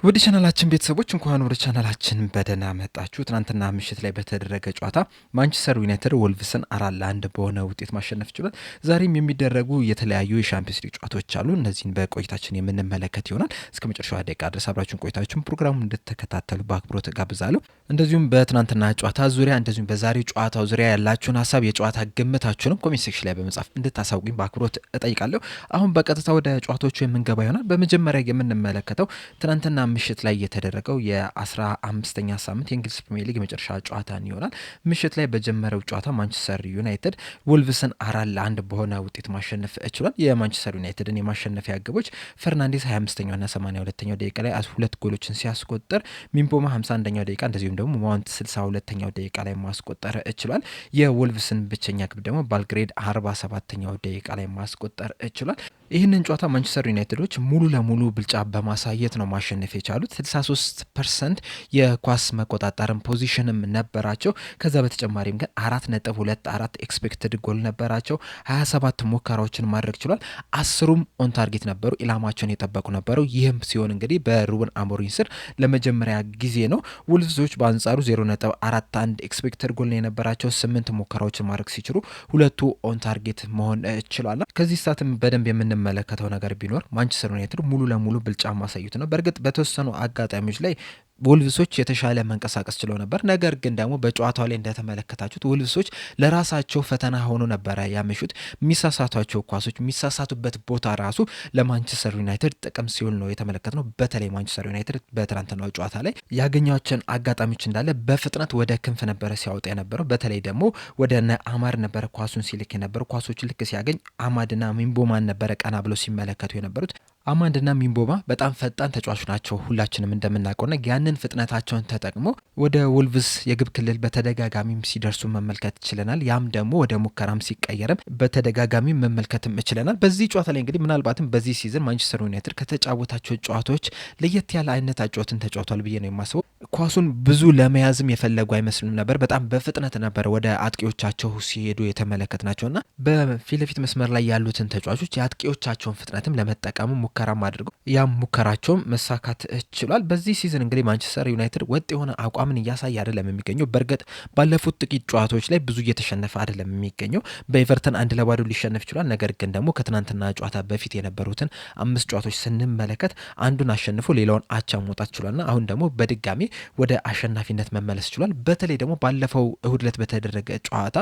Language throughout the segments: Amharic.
ወደ ቻናላችን ቤተሰቦች እንኳን ወደ ቻናላችን በደህና መጣችሁ። ትናንትና ምሽት ላይ በተደረገ ጨዋታ ማንቸስተር ዩናይትድ ወልቭስን 4-1 በሆነ ውጤት ማሸነፍ ችሏል። ዛሬም የሚደረጉ የተለያዩ የሻምፒዮንስ ሊግ ጨዋታዎች አሉ። እነዚህን በቆይታችን የምንመለከት ይሆናል። እስከ መጨረሻው ደቂቃ ድረስ አብራችሁን ቆይታችሁን ፕሮግራሙን እንድትከታተሉ በአክብሮት ጋብዛለሁ። እንደዚሁም በትናንትና ጨዋታ ዙሪያ እንደዚሁም በዛሬው ጨዋታው ዙሪያ ያላችሁን ሀሳብ የጨዋታ ግምታችሁንም ኮሜንት ሴክሽን ላይ በመጻፍ እንድታሳውቁኝ በአክብሮት እጠይቃለሁ። አሁን በቀጥታ ወደ ጨዋታዎቹ የምንገባ ይሆናል። በመጀመሪያ የምንመለከተው ትናንትና ምሽት ላይ የተደረገው የ15ኛ ሳምንት የእንግሊዝ ፕሪሚየር ሊግ የመጨረሻ ጨዋታን ይሆናል። ምሽት ላይ በጀመረው ጨዋታ ማንቸስተር ዩናይትድ ወልቭስን 4-1 በሆነ ውጤት ማሸነፍ ችሏል። የማንቸስተር ዩናይትድን የማሸነፊያ ግቦች ፈርናንዴስ 25ኛውና 82ኛው ደቂቃ ላይ ሁለት ጎሎችን ሲያስቆጠር ሚንፖማ 51ኛው ደቂቃ እንደዚሁም ደግሞ ማውንት 62ኛው ደቂቃ ላይ ማስቆጠር ችሏል። የወልቭስን ብቸኛ ግብ ደግሞ ባልግሬድ 47ኛው ደቂቃ ላይ ማስቆጠር ችሏል። ይህንን ጨዋታ ማንቸስተር ዩናይትዶች ሙሉ ለሙሉ ብልጫ በማሳየት ነው ማሸነፍ የቻሉት። 63% የኳስ መቆጣጠርን ፖዚሽንም ነበራቸው። ከዛ በተጨማሪም ግን 4.24 ኤክስፔክትድ ጎል ነበራቸው። 27 ሙከራዎችን ማድረግ ችሏል። 10ሩም ኦን ታርጌት ነበሩ፣ ኢላማቸውን የጠበቁ ነበሩ። ይህም ሲሆን እንግዲህ በሩበን አሞሪም ስር ለመጀመሪያ ጊዜ ነው። ውልቭሶች በአንጻሩ 0.41 ኤክስፔክትድ ጎል የነበራቸው 8 ሙከራዎችን ማድረግ ሲችሉ ሁለቱ ኦን ታርጌት መሆን ችሏል። ከዚህ ሰዓትም በደንብ የምንመለከተው ነገር ቢኖር ማንቸስተር ዩናይትድ ሙሉ ለሙሉ ብልጫ ማሳየት ነው። በእርግጥ በተወሰኑ አጋጣሚዎች ላይ ወልቭሶች የተሻለ መንቀሳቀስ ችለው ነበር። ነገር ግን ደግሞ በጨዋታው ላይ እንደተመለከታችሁት ወልቭሶች ለራሳቸው ፈተና ሆኖ ነበረ ያመሹት። የሚሳሳቷቸው ኳሶች የሚሳሳቱበት ቦታ ራሱ ለማንቸስተር ዩናይትድ ጥቅም ሲውል ነው የተመለከትነው። በተለይ ማንቸስተር ዩናይትድ በትናንትናው ጨዋታ ላይ ያገኛቸውን አጋጣሚዎች እንዳለ በፍጥነት ወደ ክንፍ ነበረ ሲያወጣ የነበረው። በተለይ ደግሞ ወደ አማድ ነበረ ኳሱን ሲልክ የነበረው። ኳሶችን ልክ ሲያገኝ አማድና ሚንቦማን ነበረ ቀና ብለው ሲመለከቱ የነበሩት። አማድና ሚንቦማ በጣም ፈጣን ተጫዋች ናቸው ሁላችንም እንደምናውቀውና ያንን ፍጥነታቸውን ተጠቅሞ ወደ ወልቭስ የግብ ክልል በተደጋጋሚም ሲደርሱ መመልከት ችለናል። ያም ደግሞ ወደ ሙከራም ሲቀየርም በተደጋጋሚ መመልከትም ችለናል። በዚህ ጨዋታ ላይ እንግዲህ ምናልባትም በዚህ ሲዝን ማንቸስተር ዩናይትድ ከተጫወታቸው ጨዋታዎች ለየት ያለ አይነት አጨዋወትን ተጫውቷል ብዬ ነው የማስበው። ኳሱን ብዙ ለመያዝም የፈለጉ አይመስልም ነበር። በጣም በፍጥነት ነበር ወደ አጥቂዎቻቸው ሲሄዱ የተመለከት ናቸውና በፊት ለፊት መስመር ላይ ያሉትን ተጫዋቾች የአጥቂዎቻቸውን ፍጥነትም ለመጠቀሙ ሙከራም አድርገው ያም ሙከራቸውም መሳካት ችሏል። በዚህ ሲዝን እንግዲህ ማንቸስተር ዩናይትድ ወጥ የሆነ አቋምን እያሳየ አይደለም የሚገኘው። በእርግጥ ባለፉት ጥቂት ጨዋታዎች ላይ ብዙ እየተሸነፈ አይደለም የሚገኘው። በኤቨርተን 1-2 ሊሸነፍ ችሏል። ነገር ግን ደግሞ ከትናንትና ጨዋታ በፊት የነበሩትን 5 ጨዋታዎች ስንመለከት አንዱን አሸንፎ ሌላውን አቻ መውጣት ችሏልና አሁን ደግሞ በድጋሚ ወደ አሸናፊነት መመለስ ችሏል። በተለይ ደግሞ ባለፈው እሁድ ዕለት በተደረገ ጨዋታ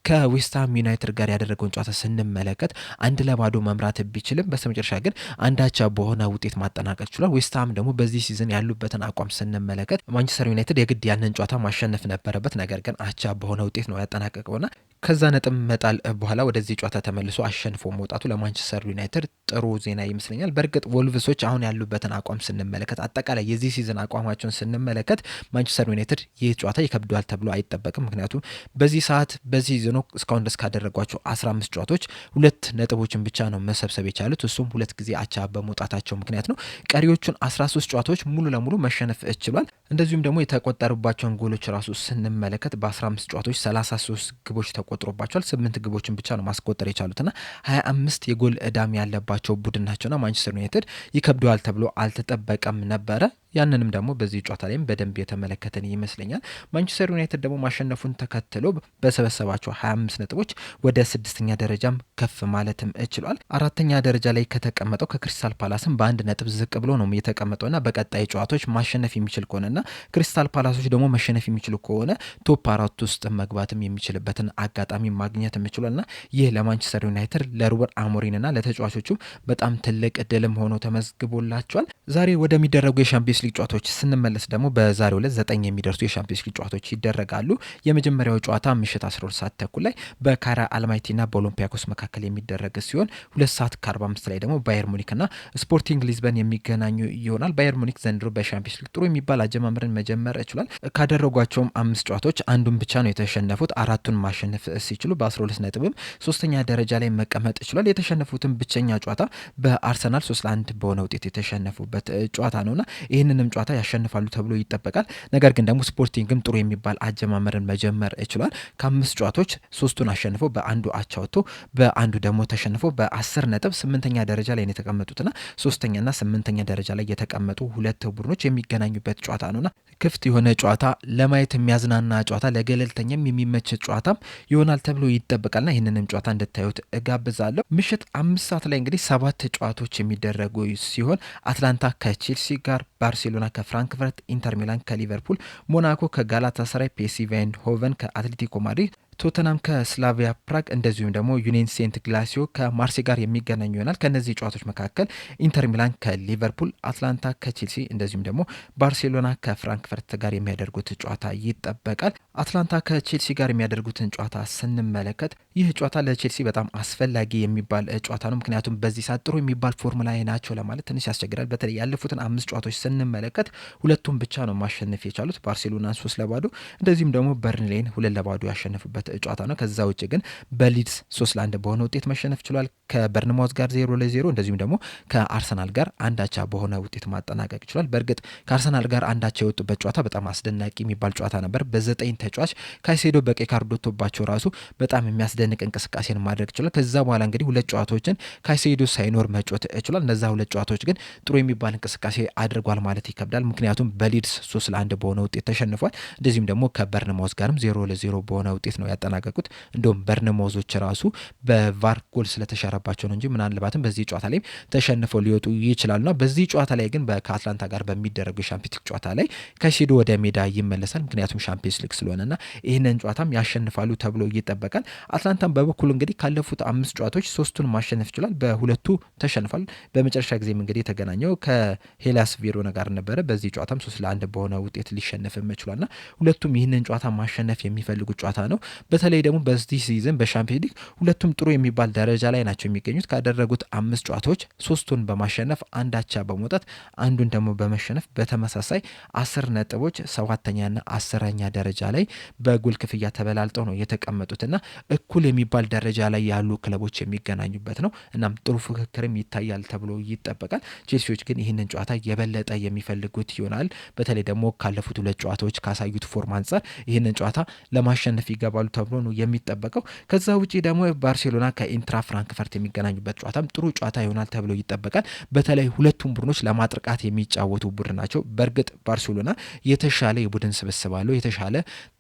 ከዌስትሃም ዩናይትድ ጋር ያደረገውን ጨዋታ ስንመለከት 1-0 መምራት ቢችልም በስተመጨረሻ ግን አንዳቻ በሆነ ውጤት ማጠናቀቅ ችሏል። ዌስትሃም ደግሞ በዚህ ሲዝን ያሉበትን አቋም ስንመለከት ማንቸስተር ዩናይትድ የግድ ያንን ጨዋታ ማሸነፍ ነበረበት። ነገር ግን አቻ በሆነ ውጤት ነው ያጠናቀቀውና ከዛ ነጥብ መጣል በኋላ ወደዚህ ጨዋታ ተመልሶ አሸንፎ መውጣቱ ለማንቸስተር ዩናይትድ ጥሩ ዜና ይመስለኛል። በእርግጥ ወልቭሶች አሁን ያሉበትን አቋም ስንመለከት አጠቃላይ የዚህ ሲዝን አቋማቸውን ስንመለከት ማንቸስተር ዩናይትድ ይህ ጨዋታ ይከብደዋል ተብሎ አይጠበቅም። ምክንያቱም በዚህ ሰዓት በዚህ ሲዝኑ እስካሁን ድረስ ካደረጓቸው 15 ጨዋታዎች 2 ነጥቦችን ብቻ ነው መሰብሰብ የቻሉት። እሱም 2 ጊዜ አቻ በመውጣታቸው ምክንያት ነው። ቀሪዎቹን 13 ጨዋታዎች ሙሉ ለሙሉ መሸነፍ ችሏል። እንደዚሁም ደግሞ የተቆጠሩባቸውን ጎሎች ራሱ ስንመለከት በ15 ጨዋታዎች 33 ግቦች ተቆጥሮባቸዋል። 8 ግቦችን ብቻ ነው ማስቆጠር የቻሉትና 25 የጎል ዕዳም ያለባቸው ቡድን ናቸውና ማንቸስተር ዩናይትድ ይከብደዋል ተብሎ አልተጠበቀም ነበረ። ያንንም ደግሞ በዚህ ጨዋታ ላይም በደንብ የተመለከተን ይመስለኛል። ማንቸስተር ዩናይትድ ደግሞ ማሸነፉን ተከትሎ በሰበሰባቸው 25 ነጥቦች ወደ 6ኛ ደረጃም ከፍ ማለትም ችሏል። 4ኛ ደረጃ ላይ ከተቀመጠው ከክሪስታል ፓላስም በ1 ነጥብ ዝቅ ብሎ ነው የተቀመጠውና በቀጣይ ጨዋታዎች ማሸነፍ የሚችል ከሆነና ክሪስታል ፓላሶች ደግሞ መሸነፍ የሚችሉ ከሆነ ቶፕ 4 ውስጥ መግባትም የሚችልበትን አጋጣሚ ማግኘት የሚችሉና ይህ ለማንቸስተር ዩናይትድ ለሩበን አሞሪምና ለተጫዋቾቹ በጣም ትልቅ ድልም ሆኖ ተመዝግቦላቸዋል። ዛሬ ወደሚደረጉ የሻምፒዮንስ ሊግ ጨዋታዎች ስንመለስ ደግሞ በዛሬው ዕለት 9 የሚደርሱ የሻምፒዮንስ ሊግ ጨዋታዎች ይደረጋሉ። የመጀመሪያው ጨዋታ ምሽት 12 ሰዓት ተኩል ላይ በካራ አልማይቲና በኦሎምፒያኮስ መካከል የሚደረግ ሲሆን 2 ሰዓት ከ45 ላይ ደግሞ ባየር ሙኒክና ስፖርቲንግ ሊዝበን የሚገናኙ ይሆናል። ባየር ሙኒክ ዘንድሮ በሻምፒዮንስ ሊግ ጥሩ የሚባል አጀማመርን መጀመር ችሏል። ካደረጓቸውም 5 ጨዋታዎች አንዱን ብቻ ነው የተሸነፉት። 4ቱን ማሸነፍ ሲችሉ በ12 ነጥብም 3ኛ ደረጃ ላይ መቀመጥ ችሏል። የተሸነፉትን ብቸኛ ጨዋታ በአርሰናል 3-1 በሆነ ውጤት የተሸነፉበት ጨዋታ ነውና ይህንን ይህንንም ጨዋታ ያሸንፋሉ ተብሎ ይጠበቃል። ነገር ግን ደግሞ ስፖርቲንግም ጥሩ የሚባል አጀማመርን መጀመር ችሏል። ከ5 ጨዋታዎች 3ቱን አሸንፎ በአንዱ አቻ ወጥቶ በአንዱ ደግሞ ተሸንፎ በ10 ነጥብ 8ኛ ደረጃ ላይ ነው የተቀመጡትና 3ኛና 8ኛ ደረጃ ላይ የተቀመጡ ሁለት ቡድኖች የሚገናኙበት ጨዋታ ነውና ክፍት የሆነ ጨዋታ፣ ለማየት የሚያዝናና ጨዋታ፣ ለገለልተኛም የሚመች ጨዋታም ይሆናል ተብሎ ይጠበቃልና ይህንንም ጨዋታ እንድታዩት እጋብዛለሁ። ምሽት 5 ሰዓት ላይ እንግዲህ 7 ጨዋታዎች የሚደረጉ ሲሆን አትላንታ ከቼልሲ ጋር፣ ባርሴሎና ከፍራንክፈርት፣ ኢንተር ሚላን ከሊቨርፑል፣ ሞናኮ ከጋላታሳራይ፣ ፒኤስቪ አይንድሆቨን ከአትሌቲኮ ማድሪድ፣ ቶተናም ከስላቪያ ፕራግ እንደዚሁም ደግሞ ዩኒየን ሴንት ግላሲዮ ከማርሴ ጋር የሚገናኙ ይሆናል። ከነዚህ ጨዋታዎች መካከል ኢንተር ሚላን ከሊቨርፑል፣ አትላንታ ከቼልሲ እንደዚሁም ደግሞ ባርሴሎና ከፍራንክፈርት ጋር የሚያደርጉት ጨዋታ ይጠበቃል። አትላንታ ከቼልሲ ጋር የሚያደርጉትን ጨዋታ ስንመለከት ይህ ጨዋታ ለቼልሲ በጣም አስፈላጊ የሚባል ጨዋታ ነው። ምክንያቱም በዚህ ሰዓት ጥሩ የሚባል ፎርም ላይ ናቸው ለማለት ትንሽ ያስቸግራል። በተለይ ያለፉትን 5 ጨዋታዎች ስንመለከት ሁለቱም ብቻ ነው ማሸነፍ የቻሉት፣ ባርሴሎናን 3-0 እንደዚሁም ደግሞ በርንሌን 2-0 ያሸነፉበት ጨዋታ ነው። ከዛ ውጭ ግን በሊድስ 3-1 በሆነ ውጤት መሸነፍ ችሏል። ከበርንማውዝ ጋር 0-0 እንደዚሁም ደግሞ ከአርሰናል ጋር አንዳቻ በሆነ ውጤት ማጠናቀቅ ችሏል። በእርግጥ ከአርሰናል ጋር አንዳቻ የወጡበት ጨዋታ በጣም አስደናቂ የሚባል ጨዋታ ነበር። በ9 ተጫዋች ካይሴዶ በቀይ ካርድ ወጥቶባቸው ራሱ በጣም የሚያስደንቅ እንቅስቃሴን ማድረግ ችሏል። ከዛ በኋላ እንግዲህ 2 ጨዋታዎችን ካይሴዶ ሳይኖር መጫወት ችሏል። እነዛ 2 ጨዋታዎች ግን ጥሩ የሚባል እንቅስቃሴ አድርጓል ማለት ይከብዳል። ምክንያቱም በሊድስ 3-1 በሆነ ውጤት ተሸንፏል። እንደዚሁም ደግሞ ከበርንማውዝ ጋርም 0-0 በሆነ ውጤት ነው ያጠናቀቁት። እንደውም በርንማውዞች ራሱ በቫር ጎል ስለተሻረባቸው ነው እንጂ ምናልባትም በዚህ ጨዋታ ላይ ተሸንፈው ሊወጡ ይችላሉና በዚህ ጨዋታ ላይ ግን ከአትላንታ ጋር በሚደረጉ የሻምፒዮንስ ሊግ ጨዋታ ላይ ካይሴዶ ወደ ሜዳ ይመለሳል። ምክንያቱም ሻምፒዮንስ ሊግ ስለሆነና ይህንን ጨዋታም ያሸንፋሉ ተብሎ ይጠበቃል። አትላንታም በበኩሉ እንግዲህ ካለፉት 5 ጨዋታዎች 3ቱን ማሸነፍ ይችላል። በሁለቱ ተሸንፏል። በመጨረሻ ጊዜም እንግዲህ የተገናኘው ከሄላስ ቬሮና ጋር ነበረ። በዚህ ጨዋታም 3-1 በሆነ ውጤት ሊሸነፍም ችሏልና ሁለቱም ይህንን ጨዋታ ማሸነፍ የሚፈልጉት ጨዋታ ነው። በተለይ ደግሞ በዚህ ሲዝን በሻምፒዮንስ ሊግ ሁለቱም ጥሩ የሚባል ደረጃ ላይ ናቸው የሚገኙት። ካደረጉት 5 ጨዋታዎች 3ቱን በማሸነፍ አንዳቻ በመውጣት አንዱን ደግሞ በመሸነፍ በተመሳሳይ 10 ነጥቦች 7ኛና 10ኛ ደረጃ ላይ በጎል ክፍያ ተበላልጠው ነው የተቀመጡትና እኩል የሚባል ደረጃ ላይ ያሉ ክለቦች የሚገናኙበት ነው። እናም ጥሩ ፍክክርም ይታያል ተብሎ ይጠበቃል። ቼልሲዎች ግን ይህንን ጨዋታ የበለጠ የሚፈልጉት ይሆናል። በተለይ ደግሞ ካለፉት 2 ጨዋታዎች ካሳዩት ፎርም አንጻር ይህንን ጨዋታ ለማሸነፍ ይገባሉ ተብሎ ነው የሚጠበቀው። ከዛ ውጪ ደግሞ ባርሴሎና ከኢንትራ ፍራንክፈርት የሚገናኙበት ጨዋታም ጥሩ ጨዋታ ይሆናል ተብሎ ይጠበቃል። በተለይ ሁለቱም ቡድኖች ለማጥቃት የሚጫወቱ ቡድን ናቸው። በእርግጥ ባርሴሎና የተሻለ የቡድን ስብስብ አለው፣ የተሻለ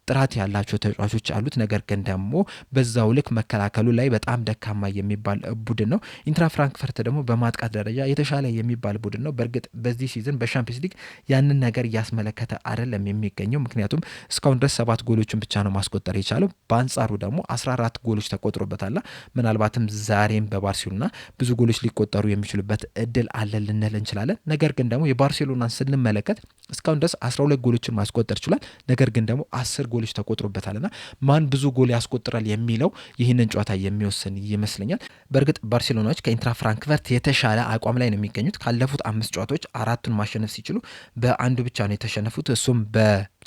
ጥራት ያላቸው ተጫዋቾች አሉት። ነገር ግን ደግሞ በዛው ልክ መከላከሉ ላይ በጣም ደካማ የሚባል ቡድን ነው። ኢንትራ ፍራንክፈርት ደግሞ በማጥቃት ደረጃ የተሻለ የሚባል ቡድን ነው። በእርግጥ በዚህ ሲዝን በሻምፒዮንስ ሊግ ያንን ነገር እያስመለከተ አይደለም የሚገኘው። ምክንያቱም እስካሁን ድረስ 7 ጎሎችን ብቻ ነው ማስቆጠር የቻለው። በአንጻሩ ደግሞ 14 ጎሎች ተቆጥሮበታል። ምናልባትም ዛሬም በባርሴሎና ብዙ ጎሎች ሊቆጠሩ የሚችሉበት እድል አለ ልንል እንችላለን። ነገር ግን ደግሞ የባርሴሎናን ስንመለከት እስካሁን ድረስ 12 ጎሎችን ማስቆጠር ችሏል። ነገር ግን ደግሞ 10 ጎሎች ተቆጥሮበታልና ማን ብዙ ጎል ያስቆጥራል የሚለው ይህንን ጨዋታ የሚወስን ይመስለኛል። በእርግጥ ባርሴሎናዎች ከኢንትራ ፍራንክፈርት የተሻለ አቋም ላይ ነው የሚገኙት። ካለፉት 5 ጨዋታዎች 4ቱን ማሸነፍ ሲችሉ በአንዱ ብቻ ነው የተሸነፉት፣ እሱም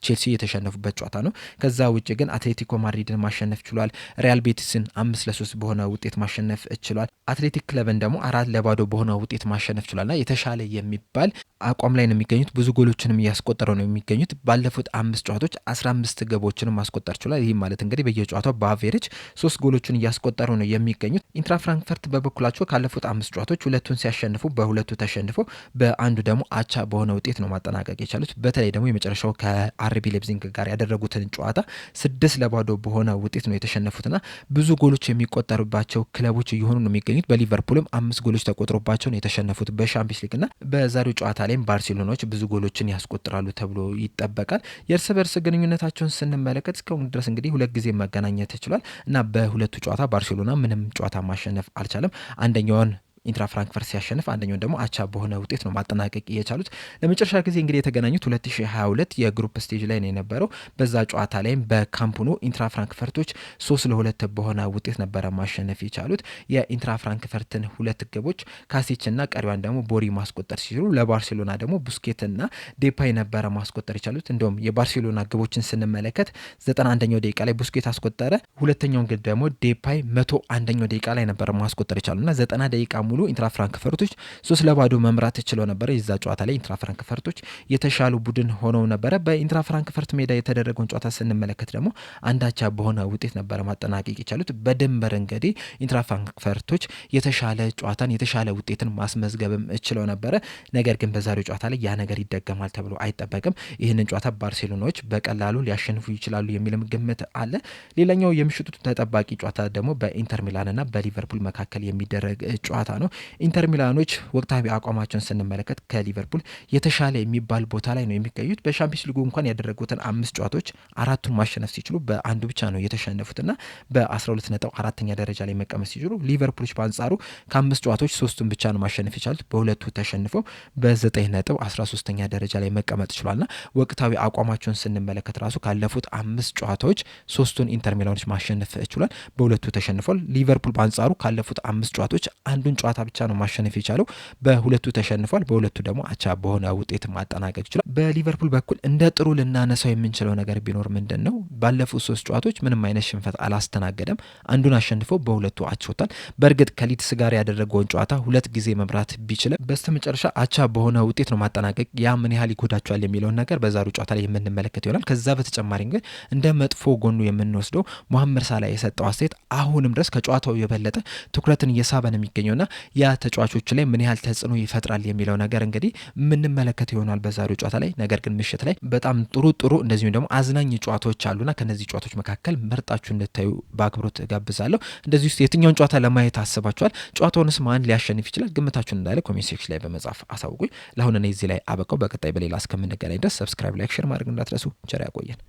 ቼልሲ የተሸነፉበት ጨዋታ ነው። ከዛ ውጭ ግን አትሌቲኮ ማድሪድን ማሸነፍ ችሏል። ሪያል ቤቲስን 5-3 በሆነ ውጤት ማሸነፍ ችሏል። አትሌቲክ ክለብን ደግሞ 4-0 በሆነ ውጤት ማሸነፍ ችሏልና የተሻለ የሚባል አቋም ላይ ነው የሚገኙት። ብዙ ጎሎችንም እያስቆጠሩ ነው የሚገኙት። ባለፉት 5 ጨዋታዎች 15 ግቦችንም ማስቆጠር ችሏል። ይህም ማለት እንግዲህ በየጨዋታው በአቬሬጅ 3 ጎሎችን እያስቆጠሩ ነው የሚገኙት። ኢንትራ ፍራንክፈርት በበኩላቸው ካለፉት 5 ጨዋታዎች 2ቱን ሲያሸንፉ በ2ቱ ተሸንፈው በአንዱ ደግሞ አቻ በሆነ ውጤት ነው ማጠናቀቅ የቻሉት። በተለይ ደግሞ የመጨረሻው ከአርቢ ሌፕዚግ ጋር ያደረጉትን ጨዋታ 6-0 በሆነ ውጤት ነው የተሸነፉትና ብዙ ጎሎች የሚቆጠሩባቸው ክለቦች እየሆኑ ነው የሚገኙት። በሊቨርፑልም 5 ጎሎች ተቆጥሮባቸው ነው የተሸነፉት በሻምፒዮንስ ሊግና በዛሬው ጨዋታ ላይም ባርሴሎናዎች ብዙ ጎሎችን ያስቆጥራሉ ተብሎ ይጠበቃል። የእርስ በርስ ግንኙነታቸውን ስንመለከት እስካሁን ድረስ እንግዲህ 2 ጊዜ መገናኘት ይችላል እና በሁለቱ ጨዋታ ባርሴሎና ምንም ጨዋታ ማሸነፍ አልቻለም። አንደኛውን ኢንትራ ፍራንክፈርት ሲያሸንፍ አንደኛውን ደግሞ አቻ በሆነ ውጤት ነው ማጠናቀቅ የቻሉት። ለመጨረሻ ጊዜ እንግዲህ የተገናኙት 2022 የግሩፕ ስቴጅ ላይ ነው የነበረው። በዛ ጨዋታ ላይም በካምፕኑ ኢንትራ ፍራንክፈርቶች 3-2 በሆነ ውጤት ነበረ ማሸነፍ የቻሉት። የኢንትራ ፍራንክፈርትን 2 ግቦች ካሲችና ቀሪዋን ደግሞ ቦሪ ማስቆጠር ሲችሉ ለባርሴሎና ደግሞ ቡስኬትና ዴፓይ ነበረ ማስቆጠር የቻሉት። እንደውም የባርሴሎና ግቦችን ስንመለከት 91ኛው ደቂቃ ላይ ቡስኬት አስቆጠረ። ሁለተኛውን ግብ ደግሞ ዴፓይ 101ኛው ደቂቃ ላይ ነበረ ማስቆጠር የቻሉና 90 ደቂቃ በሙሉ ኢንትራ ፍራንክፈርቶች 3-0 መምራት ችለው ነበረ። የዛ ጨዋታ ላይ ኢንትራ ፍራንክፈርቶች የተሻሉ ቡድን ሆነው ነበረ። በኢንትራ ፍራንክፈርት ሜዳ የተደረገውን ጨዋታ ስንመለከት ደግሞ አንዳቻ በሆነ ውጤት ነበረ ማጠናቀቅ የቻሉት። በድንበር እንግዲህ ኢንትራ ፍራንክፈርቶች የተሻለ ጨዋታን የተሻለ ውጤትን ማስመዝገብም ችለው ነበረ። ነገር ግን በዛሬው ጨዋታ ላይ ያ ነገር ይደገማል ተብሎ አይጠበቅም። ይህንን ጨዋታ ባርሴሎናዎች በቀላሉ ሊያሸንፉ ይችላሉ የሚልም ግምት አለ። ሌላኛው የምሽቱ ተጠባቂ ጨዋታ ደግሞ በኢንተር ሚላንና በሊቨርፑል መካከል የሚደረግ ጨዋታ ነው። ኢንተር ሚላኖች ወቅታዊ አቋማቸውን ስንመለከት ከሊቨርፑል የተሻለ የሚባል ቦታ ላይ ነው የሚገኙት። በሻምፒዮንስ ሊጉ እንኳን ያደረጉትን 5 ጨዋታዎች 4ቱን ማሸነፍ ሲችሉ በአንዱ ብቻ ነው የተሸነፉትና በ12 ነጥብ 4ኛ ደረጃ ላይ መቀመጥ ሲችሉ፣ ሊቨርፑሎች በአንጻሩ ከ5 ጨዋታዎች 3ቱን ብቻ ነው ማሸነፍ የቻሉት። በሁለቱ ተሸንፈው በ9 ነጥብ 13ኛ ደረጃ ላይ መቀመጥ ችሏልና ወቅታዊ አቋማቸውን ስንመለከት ራሱ ካለፉት 5 ጨዋታዎች 3ቱን ኢንተር ሚላኖች ማሸነፍ ችሏል። በሁለቱ ተሸንፏል። ሊቨርፑል በአንጻሩ ካለፉት 5 ጨዋታዎች አንዱን ጨዋታ ብቻ ነው ማሸነፍ የቻለው። በሁለቱ ተሸንፏል። በሁለቱ ደግሞ አቻ በሆነ ውጤት ማጠናቀቅ ይችላል። በሊቨርፑል በኩል እንደ ጥሩ ልናነሳው የምንችለው ነገር ቢኖር ምንድን ነው? ባለፉት 3 ጨዋታዎች ምንም አይነት ሽንፈት አላስተናገደም። አንዱን አሸንፎ በሁለቱ አችቶታል። በእርግጥ ከሊድስ ጋር ያደረገውን ጨዋታ 2 ጊዜ መምራት ቢችልም በስተመጨረሻ አቻ በሆነ ውጤት ነው ማጠናቀቅ። ያ ምን ያህል ይጎዳቸዋል የሚለውን ነገር በዛሬው ጨዋታ ላይ የምንመለከት ይሆናል። ከዛ በተጨማሪ ግን እንደ መጥፎ ጎኑ የምንወስደው መሐመድ ሳላ የሰጠው አስተያየት አሁንም ድረስ ከጨዋታው የበለጠ ትኩረትን እየሳበ ነው የሚገኘውና ያ ተጫዋቾች ላይ ምን ያህል ተጽዕኖ ይፈጥራል የሚለው ነገር እንግዲህ የምንመለከት ይሆናል በዛሬው ጨዋታ ላይ። ነገር ግን ምሽት ላይ በጣም ጥሩ እንደዚሁም ደግሞ አዝናኝ ጨዋታዎች አሉና ከነዚህ ጨዋታዎች መካከል መርጣችሁ እንድታዩ በአክብሮት ጋብዛለሁ። እንደዚህ ውስጥ የትኛውን ጨዋታ ለማየት አስባችኋል? ጨዋታውንስ ማን ሊያሸንፍ ይችላል? ግምታችሁን እንዳለ ኮሜንት ሴክሽን ላይ በመጻፍ አሳውቁኝ። ለአሁን እኔ እዚህ ላይ አበቃው። በቀጣይ በሌላ እስከምንገናኝ ድረስ ሰብስክራይብ፣ ላይክ፣ ሼር ማድረግ እንዳትረሱ። ቸር ያቆየን።